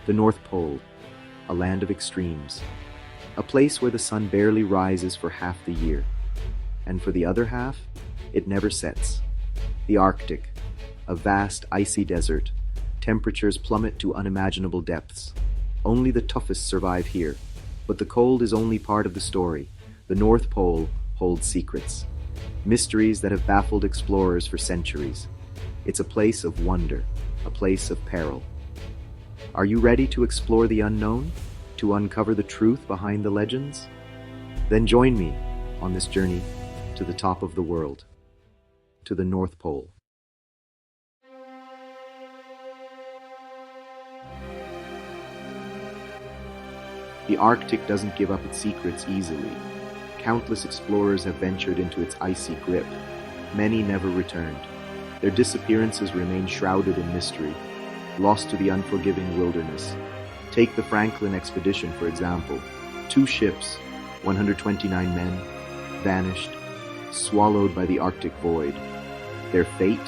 The North Pole, a land of extremes, a place where the sun barely rises for half the year, and for the other half, it never sets. The Arctic, a vast icy desert, temperatures plummet to unimaginable depths. Only the toughest survive here, but the cold is only part of the story. The North Pole holds secrets, mysteries that have baffled explorers for centuries. It's a place of wonder, a place of peril. Are you ready to explore the unknown, to uncover the truth behind the legends? Then join me on this journey to the top of the world, to the North Pole. The Arctic doesn't give up its secrets easily. Countless explorers have ventured into its icy grip. Many never returned. Their disappearances remain shrouded in mystery, lost to the unforgiving wilderness. Take the Franklin expedition, for example. 2 ships, 129 men, vanished, swallowed by the Arctic void. Their fate?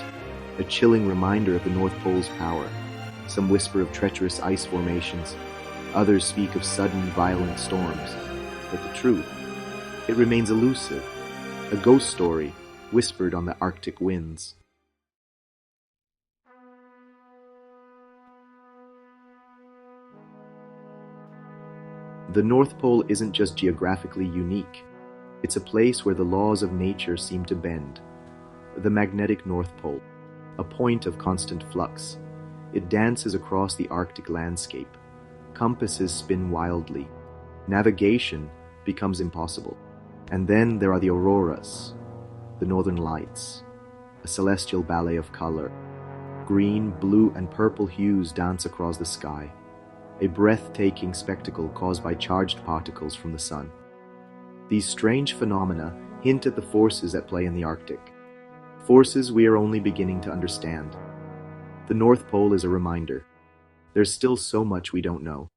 A chilling reminder of the North Pole's power. Some whisper of treacherous ice formations. Others speak of sudden, violent storms. But the truth? It remains elusive, a ghost story whispered on the Arctic winds. The North Pole isn't just geographically unique. It's a place where the laws of nature seem to bend. The magnetic North Pole, a point of constant flux. It dances across the Arctic landscape. Compasses spin wildly. Navigation becomes impossible. And then there are the auroras, the northern lights, a celestial ballet of color. Green, blue, and purple hues dance across the sky, a breathtaking spectacle caused by charged particles from the sun. These strange phenomena hint at the forces at play in the Arctic, forces we are only beginning to understand. The North Pole is a reminder. There's still so much we don't know.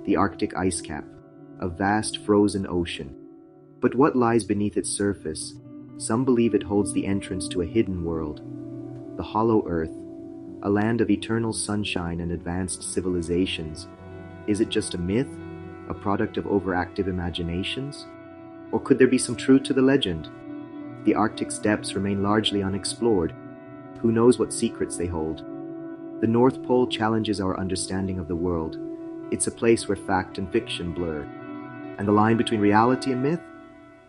The Arctic ice cap, a vast frozen ocean. But what lies beneath its surface? Some believe it holds the entrance to a hidden world, the Hollow Earth, a land of eternal sunshine and advanced civilizations. Is it just a myth, a product of overactive imaginations? Or could there be some truth to the legend? The Arctic's depths remain largely unexplored. Who knows what secrets they hold? The North Pole challenges our understanding of the world. It's a place where fact and fiction blur. And the line between reality and myth?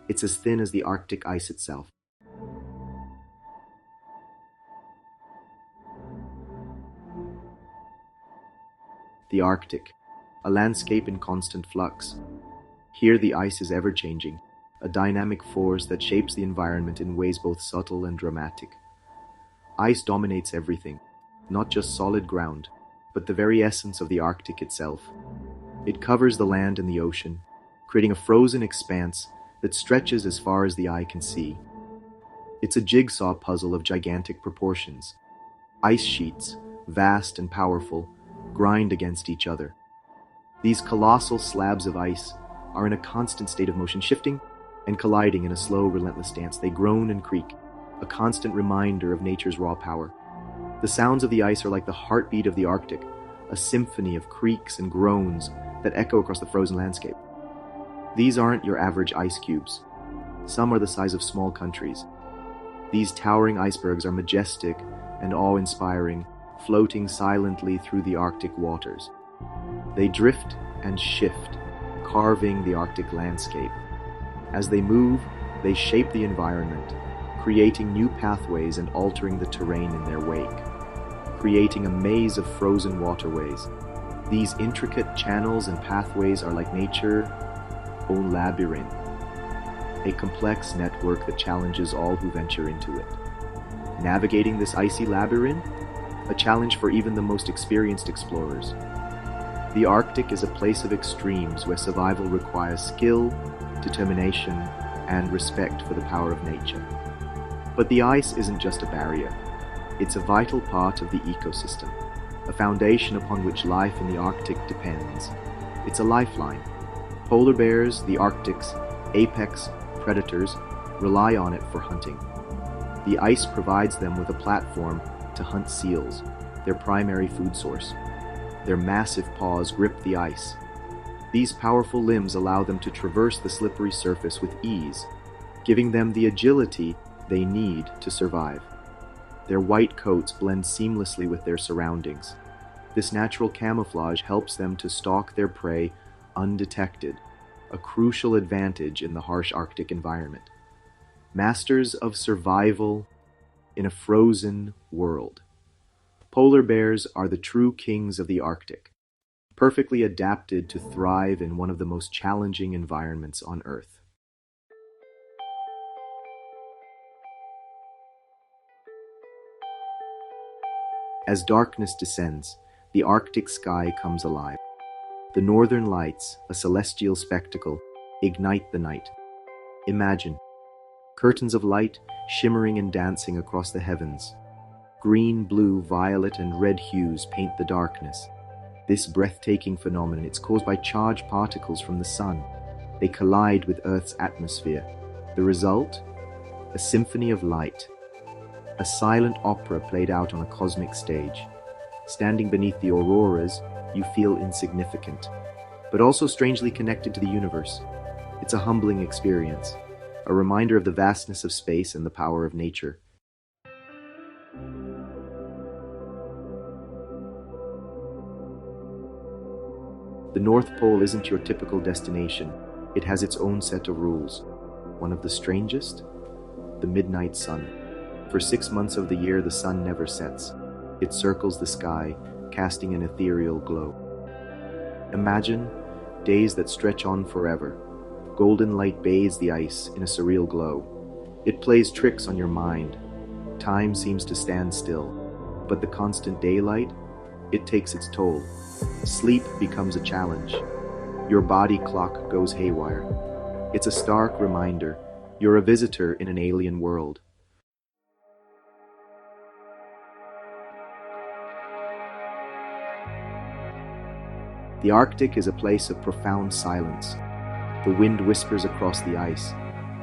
It's as thin as the Arctic ice itself. The Arctic, a landscape in constant flux. Here the ice is ever-changing, a dynamic force that shapes the environment in ways both subtle and dramatic. Ice dominates everything, not just solid ground, but the very essence of the Arctic itself. It covers the land and the ocean, creating a frozen expanse that stretches as far as the eye can see. It's a jigsaw puzzle of gigantic proportions. Ice sheets, vast and powerful, grind against each other. These colossal slabs of ice are in a constant state of motion, shifting and colliding in a slow, relentless dance. They groan and creak, a constant reminder of nature's raw power. The sounds of the ice are like the heartbeat of the Arctic, a symphony of creaks and groans that echo across the frozen landscape. These aren't your average ice cubes. Some are the size of small countries. These towering icebergs are majestic and awe-inspiring, floating silently through the Arctic waters. They drift and shift, carving the Arctic landscape. As they move, they shape the environment, creating new pathways and altering the terrain in their wake, creating a maze of frozen waterways. These intricate channels and pathways are like nature's own labyrinth, a complex network that challenges all who venture into it. Navigating this icy labyrinth? A challenge for even the most experienced explorers. The Arctic is a place of extremes where survival requires skill, determination, and respect for the power of nature. But the ice isn't just a barrier. It's a vital part of the ecosystem, a foundation upon which life in the Arctic depends. It's a lifeline. Polar bears, the Arctic's apex predators, rely on it for hunting. The ice provides them with a platform to hunt seals, their primary food source. Their massive paws grip the ice. These powerful limbs allow them to traverse the slippery surface with ease, giving them the agility they need to survive. Their white coats blend seamlessly with their surroundings. This natural camouflage helps them to stalk their prey undetected, a crucial advantage in the harsh Arctic environment. Masters of survival in a frozen world. Polar bears are the true kings of the Arctic, perfectly adapted to thrive in one of the most challenging environments on Earth. As darkness descends, the Arctic sky comes alive. The northern lights, a celestial spectacle, ignite the night. Imagine curtains of light shimmering and dancing across the heavens. Green, blue, violet, and red hues paint the darkness. This breathtaking phenomenon is caused by charged particles from the sun. They collide with Earth's atmosphere. The result? A symphony of light. A silent opera played out on a cosmic stage. Standing beneath the auroras, you feel insignificant, but also strangely connected to the universe. It's a humbling experience, a reminder of the vastness of space and the power of nature. The North Pole isn't your typical destination. It has its own set of rules. One of the strangest? The midnight sun. For 6 months of the year, the sun never sets. It circles the sky, casting an ethereal glow. Imagine days that stretch on forever. Golden light bathes the ice in a surreal glow. It plays tricks on your mind. Time seems to stand still, but the constant daylight, it takes its toll. Sleep becomes a challenge. Your body clock goes haywire. It's a stark reminder you're a visitor in an alien world. The Arctic is a place of profound silence. The wind whispers across the ice.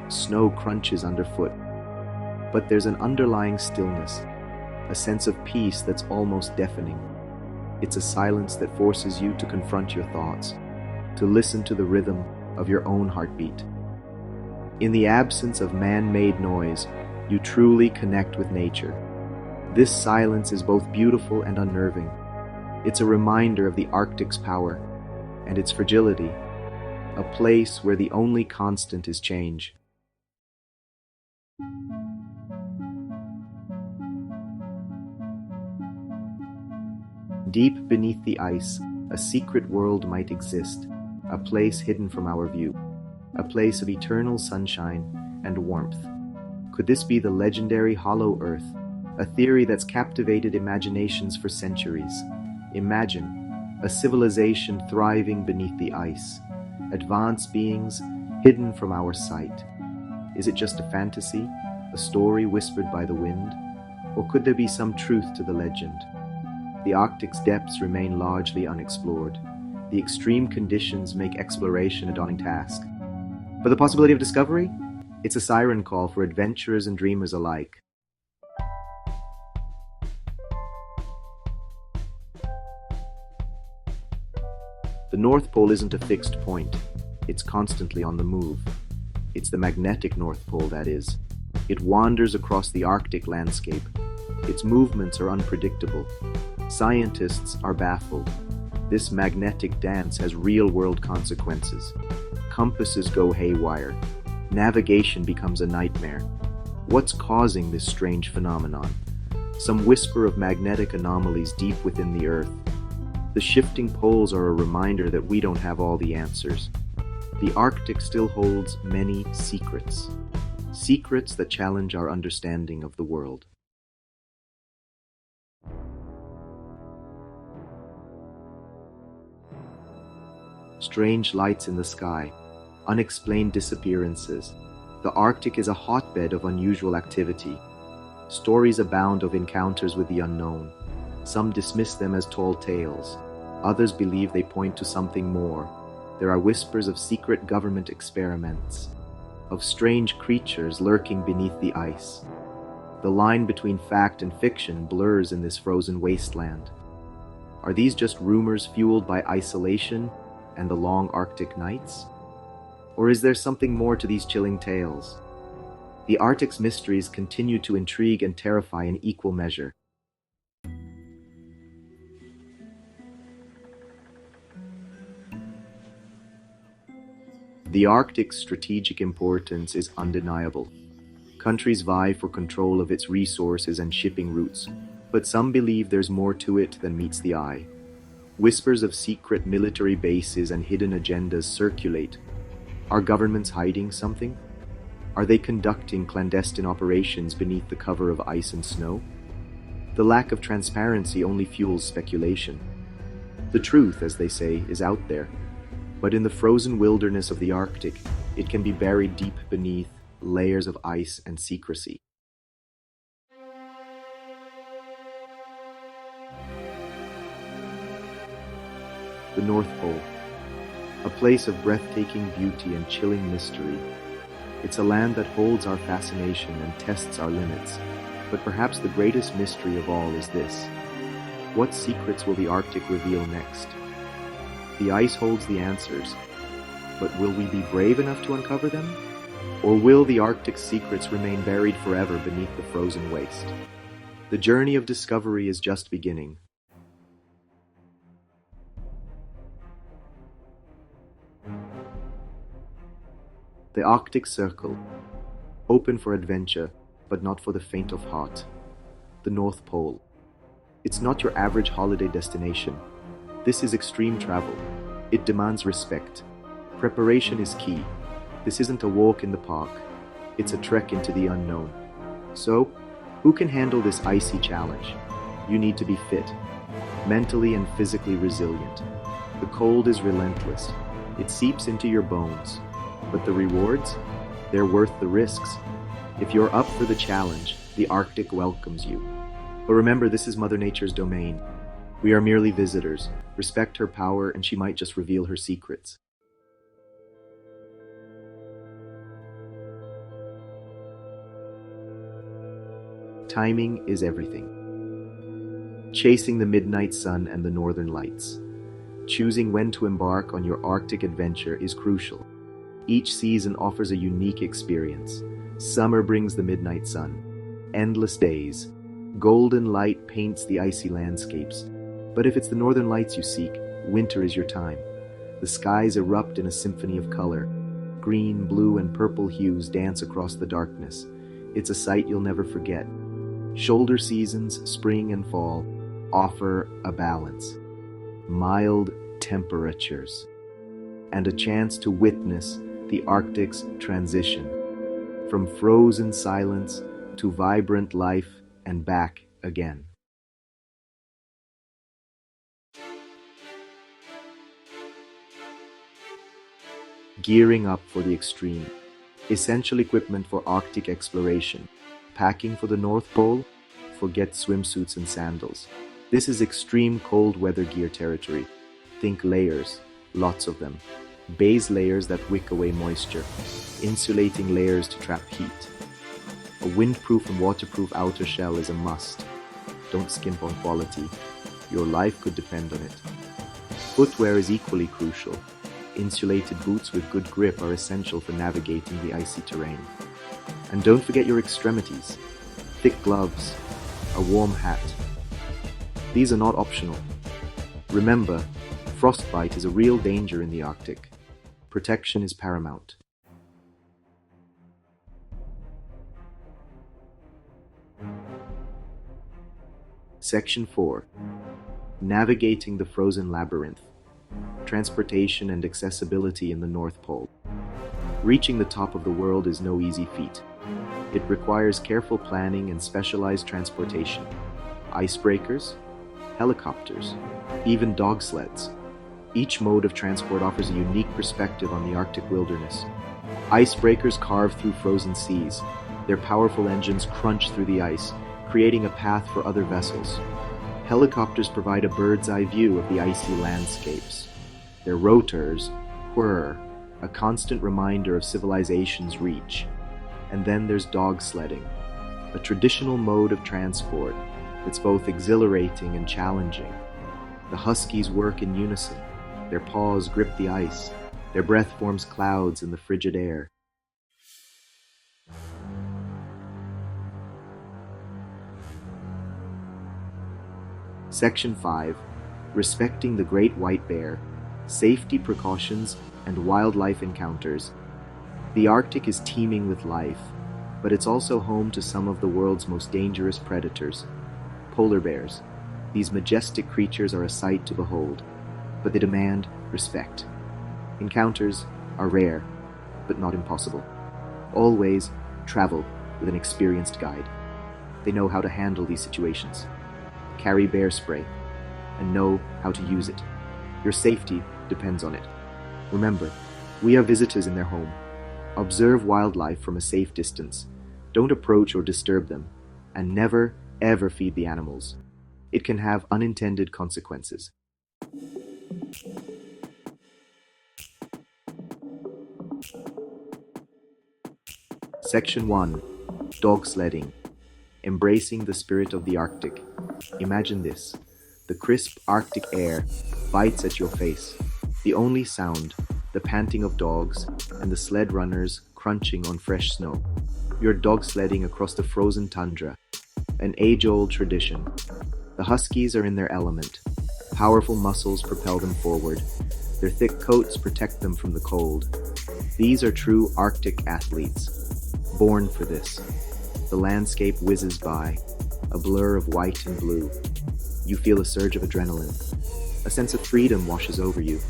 Snow crunches underfoot. But there's an underlying stillness, a sense of peace that's almost deafening. It's a silence that forces you to confront your thoughts, to listen to the rhythm of your own heartbeat. In the absence of man-made noise, you truly connect with nature. This silence is both beautiful and unnerving. It's a reminder of the Arctic's power and its fragility, a place where the only constant is change. Deep beneath the ice, a secret world might exist, a place hidden from our view, a place of eternal sunshine and warmth. Could this be the legendary Hollow Earth, a theory that's captivated imaginations for centuries? Imagine a civilization thriving beneath the ice, advanced beings hidden from our sight. Is it just a fantasy, a story whispered by the wind? Or could there be some truth to the legend? The Arctic's depths remain largely unexplored. The extreme conditions make exploration a daunting task. But the possibility of discovery? It's a siren call for adventurers and dreamers alike. The North Pole isn't a fixed point. It's constantly on the move. It's the magnetic North Pole, that is. It wanders across the Arctic landscape. Its movements are unpredictable. Scientists are baffled. This magnetic dance has real-world consequences. Compasses go haywire. Navigation becomes a nightmare. What's causing this strange phenomenon? Some whisper of magnetic anomalies deep within the Earth. The shifting poles are a reminder that we don't have all the answers. The Arctic still holds many secrets. Secrets that challenge our understanding of the world. Strange lights in the sky, unexplained disappearances. The Arctic is a hotbed of unusual activity. Stories abound of encounters with the unknown. Some dismiss them as tall tales. Others believe they point to something more. There are whispers of secret government experiments, of strange creatures lurking beneath the ice. The line between fact and fiction blurs in this frozen wasteland. Are these just rumors fueled by isolation and the long Arctic nights? Or is there something more to these chilling tales? The Arctic's mysteries continue to intrigue and terrify in equal measure. The Arctic's strategic importance is undeniable. Countries vie for control of its resources and shipping routes, but some believe there's more to it than meets the eye. Whispers of secret military bases and hidden agendas circulate. Are governments hiding something? Are they conducting clandestine operations beneath the cover of ice and snow? The lack of transparency only fuels speculation. The truth, as they say, is out there. But in the frozen wilderness of the Arctic, it can be buried deep beneath layers of ice and secrecy. The North Pole, a place of breathtaking beauty and chilling mystery. It's a land that holds our fascination and tests our limits. But perhaps the greatest mystery of all is this: what secrets will the Arctic reveal next? The ice holds the answers, but will we be brave enough to uncover them? Or will the Arctic's secrets remain buried forever beneath the frozen waste? The journey of discovery is just beginning. The Arctic Circle, open for adventure, but not for the faint of heart. The North Pole. It's not your average holiday destination. This is extreme travel. It demands respect. Preparation is key. This isn't a walk in the park. It's a trek into the unknown. So, who can handle this icy challenge? You need to be fit, mentally and physically resilient. The cold is relentless. It seeps into your bones. But the rewards? They're worth the risks. If you're up for the challenge, the Arctic welcomes you. But remember, this is Mother Nature's domain. We are merely visitors. Respect her power, and she might just reveal her secrets. Timing is everything. Chasing the midnight sun and the northern lights. Choosing when to embark on your Arctic adventure is crucial. Each season offers a unique experience. Summer brings the midnight sun, endless days. Golden light paints the icy landscapes. But if it's the northern lights you seek, winter is your time. The skies erupt in a symphony of color. Green, blue, and purple hues dance across the darkness. It's a sight you'll never forget. Shoulder seasons, spring and fall, offer a balance. Mild temperatures. And a chance to witness the Arctic's transition. From frozen silence to vibrant life and back again. Gearing up for the extreme. Essential equipment for Arctic exploration. Packing for the North Pole? Forget swimsuits and sandals. This is extreme cold weather gear territory. Think layers, lots of them. Base layers that wick away moisture. Insulating layers to trap heat. A windproof and waterproof outer shell is a must. Don't skimp on quality. Your life could depend on it. Footwear is equally crucial. Insulated boots with good grip are essential for navigating the icy terrain. And don't forget your extremities. Thick gloves, a warm hat. These are not optional. Remember, frostbite is a real danger in the Arctic. Protection is paramount. Section 4. Navigating the frozen labyrinth. Transportation and accessibility in the North Pole. Reaching the top of the world is no easy feat. It requires careful planning and specialized transportation. Icebreakers, helicopters, even dog sleds. Each mode of transport offers a unique perspective on the Arctic wilderness. Icebreakers carve through frozen seas. Their powerful engines crunch through the ice, creating a path for other vessels. Helicopters provide a bird's-eye view of the icy landscapes. Their rotors whir, a constant reminder of civilization's reach. And then there's dog sledding, a traditional mode of transport that's both exhilarating and challenging. The huskies work in unison. Their paws grip the ice. Their breath forms clouds in the frigid air. Section 5. Respecting the Great White Bear, Safety Precautions and Wildlife Encounters. The Arctic is teeming with life, but it's also home to some of the world's most dangerous predators. Polar bears. These majestic creatures are a sight to behold, but they demand respect. Encounters are rare, but not impossible. Always travel with an experienced guide. They know how to handle these situations. Carry bear spray and know how to use it. Your safety depends on it. Remember, we are visitors in their home. Observe wildlife from a safe distance. Don't approach or disturb them, and never, ever feed the animals. It can have unintended consequences. Section 1. Dog sledding. Embracing the spirit of the Arctic. Imagine this. The crisp Arctic air bites at your face. The only sound, the panting of dogs and the sled runners crunching on fresh snow. You're dog sledding across the frozen tundra, an age-old tradition. The huskies are in their element. Powerful muscles propel them forward. Their thick coats protect them from the cold. These are true Arctic athletes, born for this. The landscape whizzes by, a blur of white and blue. You feel a surge of adrenaline. A sense of freedom washes over you.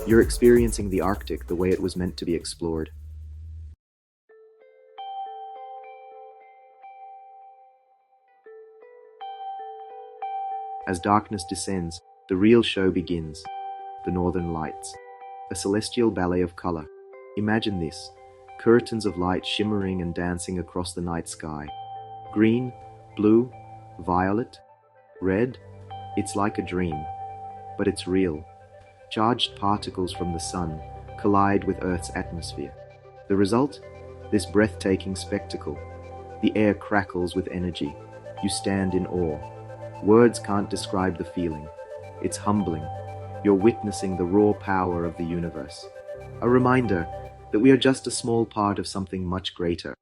You're experiencing the Arctic the way it was meant to be explored. As darkness descends, the real show begins. The Northern Lights. A celestial ballet of color. Imagine this. Curtains of light shimmering and dancing across the night sky. Green, blue, violet, red. It's like a dream, but it's real. Charged particles from the sun collide with Earth's atmosphere. The result? This breathtaking spectacle. The air crackles with energy. You stand in awe. Words can't describe the feeling. It's humbling. You're witnessing the raw power of the universe. A reminder that we are just a small part of something much greater.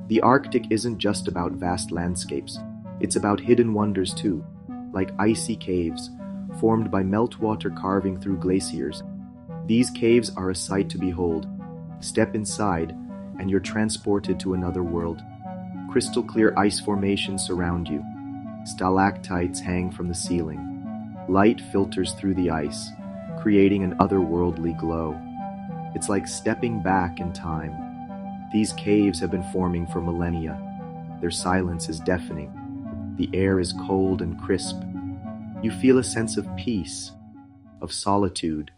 The Arctic isn't just about vast landscapes. It's about hidden wonders too, like icy caves formed by meltwater carving through glaciers. These caves are a sight to behold. Step inside, and you're transported to another world. Crystal clear ice formations surround you. Stalactites hang from the ceiling. Light filters through the ice, creating an otherworldly glow. It's like stepping back in time. These caves have been forming for millennia. Their silence is deafening. The air is cold and crisp. You feel a sense of peace, of solitude.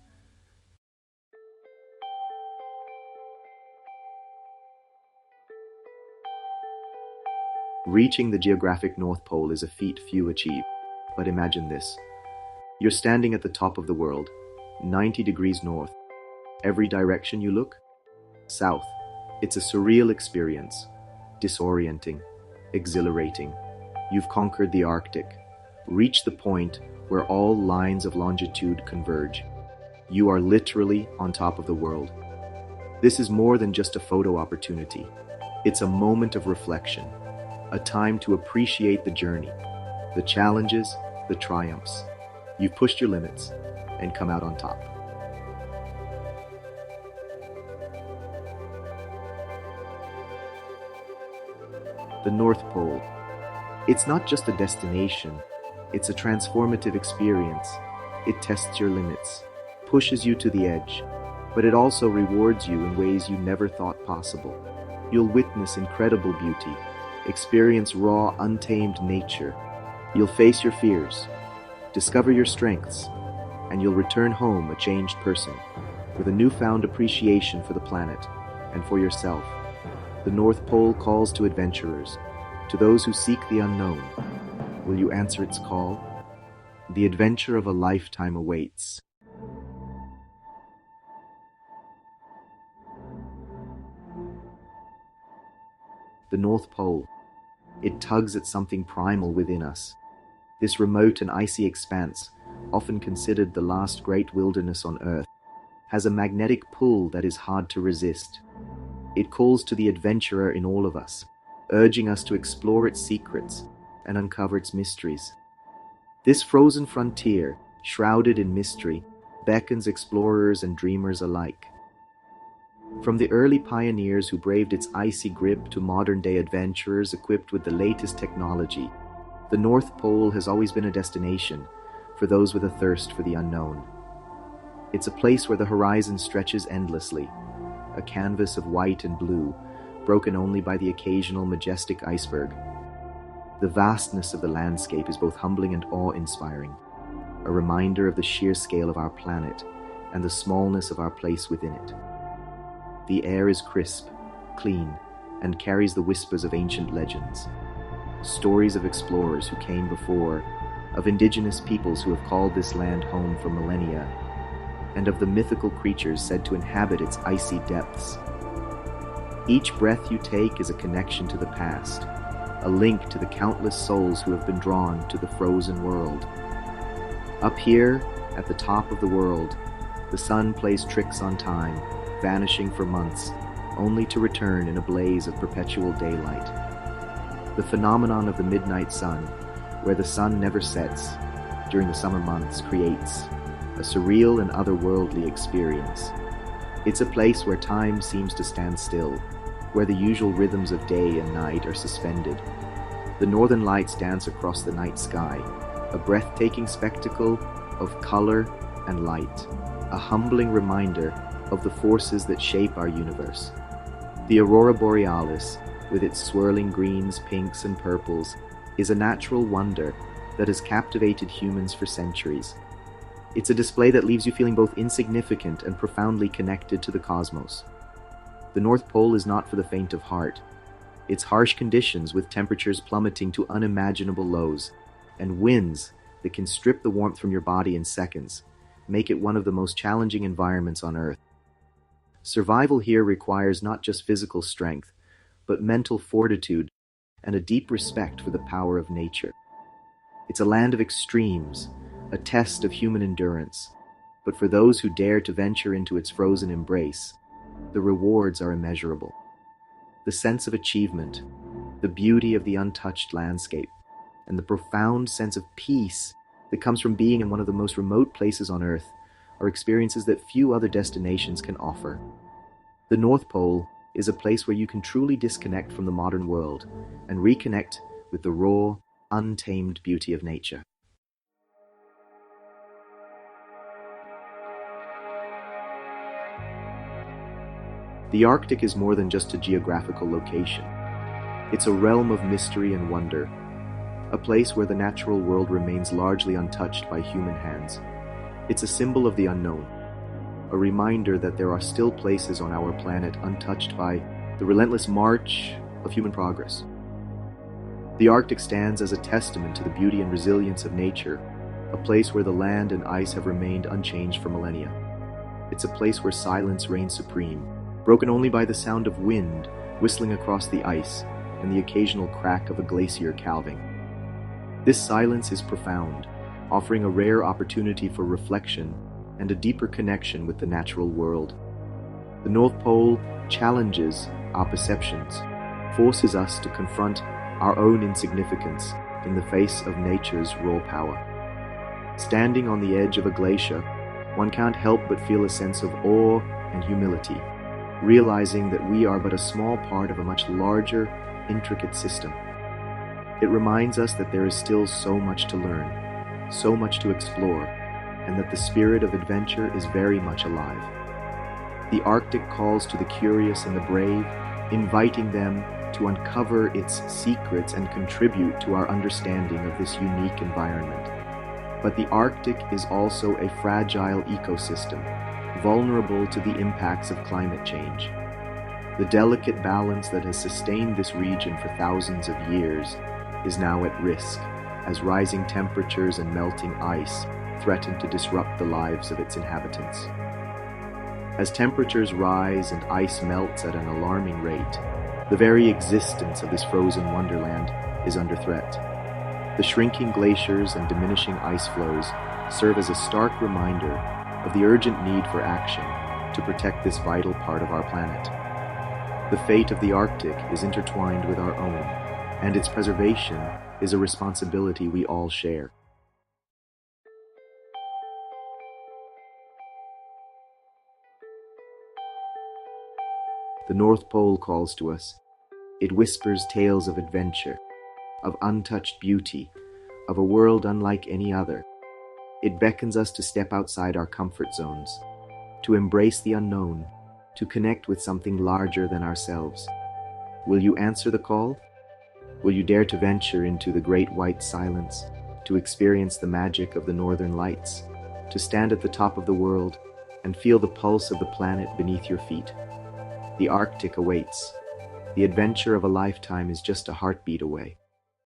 Reaching the geographic North Pole is a feat few achieve. But imagine this. You're standing at the top of the world, 90 degrees north. Every direction you look, south. It's a surreal experience, disorienting, exhilarating. You've conquered the Arctic, reached the point where all lines of longitude converge. You are literally on top of the world. This is more than just a photo opportunity. It's a moment of reflection, a time to appreciate the journey, the challenges, the triumphs. You've pushed your limits and come out on top. The North Pole. It's not just a destination, it's a transformative experience. It tests your limits, pushes you to the edge, but it also rewards you in ways you never thought possible. You'll witness incredible beauty, experience raw, untamed nature. You'll face your fears, discover your strengths, and you'll return home a changed person, with a newfound appreciation for the planet and for yourself. The North Pole calls to adventurers, to those who seek the unknown. Will you answer its call? The adventure of a lifetime awaits. the North Pole. It tugs at something primal within us. This remote and icy expanse, often considered the last great wilderness on Earth, has a magnetic pull that is hard to resist. It calls to the adventurer in all of us, urging us to explore its secrets and uncover its mysteries. This frozen frontier, shrouded in mystery, beckons explorers and dreamers alike. From the early pioneers who braved its icy grip to modern-day adventurers equipped with the latest technology, the North Pole has always been a destination for those with a thirst for the unknown. It's a place where the horizon stretches endlessly, a canvas of white and blue, broken only by the occasional majestic iceberg. The vastness of the landscape is both humbling and awe-inspiring, a reminder of the sheer scale of our planet and the smallness of our place within it. The air is crisp, clean, and carries the whispers of ancient legends. Stories of explorers who came before, of indigenous peoples who have called this land home for millennia, and of the mythical creatures said to inhabit its icy depths. Each breath you take is a connection to the past, a link to the countless souls who have been drawn to the frozen world. Up here, at the top of the world, the sun plays tricks on time, vanishing for months, only to return in a blaze of perpetual daylight. The phenomenon of the midnight sun, where the sun never sets during the summer months, creates a surreal and otherworldly experience. It's a place where time seems to stand still, where the usual rhythms of day and night are suspended. The northern lights dance across the night sky, a breathtaking spectacle of color and light, a humbling reminder of the forces that shape our universe. The aurora borealis, with its swirling greens, pinks, and purples, is a natural wonder that has captivated humans for centuries. It's a display that leaves you feeling both insignificant and profoundly connected to the cosmos. The North Pole is not for the faint of heart. Its harsh conditions, with temperatures plummeting to unimaginable lows, and winds that can strip the warmth from your body in seconds, make it one of the most challenging environments on Earth. Survival here requires not just physical strength, but mental fortitude and a deep respect for the power of nature. It's a land of extremes, a test of human endurance, but for those who dare to venture into its frozen embrace, the rewards are immeasurable. The sense of achievement, the beauty of the untouched landscape, and the profound sense of peace that comes from being in one of the most remote places on Earth are experiences that few other destinations can offer. The North Pole is a place where you can truly disconnect from the modern world and reconnect with the raw, untamed beauty of nature. The Arctic is more than just a geographical location. It's a realm of mystery and wonder, a place where the natural world remains largely untouched by human hands. It's a symbol of the unknown, a reminder that there are still places on our planet untouched by the relentless march of human progress. The Arctic stands as a testament to the beauty and resilience of nature, a place where the land and ice have remained unchanged for millennia. It's a place where silence reigns supreme, broken only by the sound of wind whistling across the ice and the occasional crack of a glacier calving. This silence is profound, offering a rare opportunity for reflection and a deeper connection with the natural world. The North Pole challenges our perceptions, forces us to confront our own insignificance in the face of nature's raw power. Standing on the edge of a glacier, one can't help but feel a sense of awe and humility, realizing that we are but a small part of a much larger, intricate system. It reminds us that there is still so much to learn, so much to explore, and that the spirit of adventure is very much alive. The Arctic calls to the curious and the brave, inviting them to uncover its secrets and contribute to our understanding of this unique environment. But the Arctic is also a fragile ecosystem, vulnerable to the impacts of climate change. The delicate balance that has sustained this region for thousands of years is now at risk, as rising temperatures and melting ice threaten to disrupt the lives of its inhabitants. As temperatures rise and ice melts at an alarming rate, The very existence of this frozen wonderland is under threat. The shrinking glaciers and diminishing ice flows serve as a stark reminder of the urgent need for action to protect this vital part of our planet. The fate of the Arctic is intertwined with our own, and its preservation is a responsibility we all share. The North Pole calls to us. It whispers tales of adventure, of untouched beauty, of a world unlike any other. It beckons us to step outside our comfort zones, to embrace the unknown, to connect with something larger than ourselves. Will you answer the call? Will you dare to venture into the great white silence, to experience the magic of the northern lights, to stand at the top of the world and feel the pulse of the planet beneath your feet? The Arctic awaits. The adventure of a lifetime is just a heartbeat away.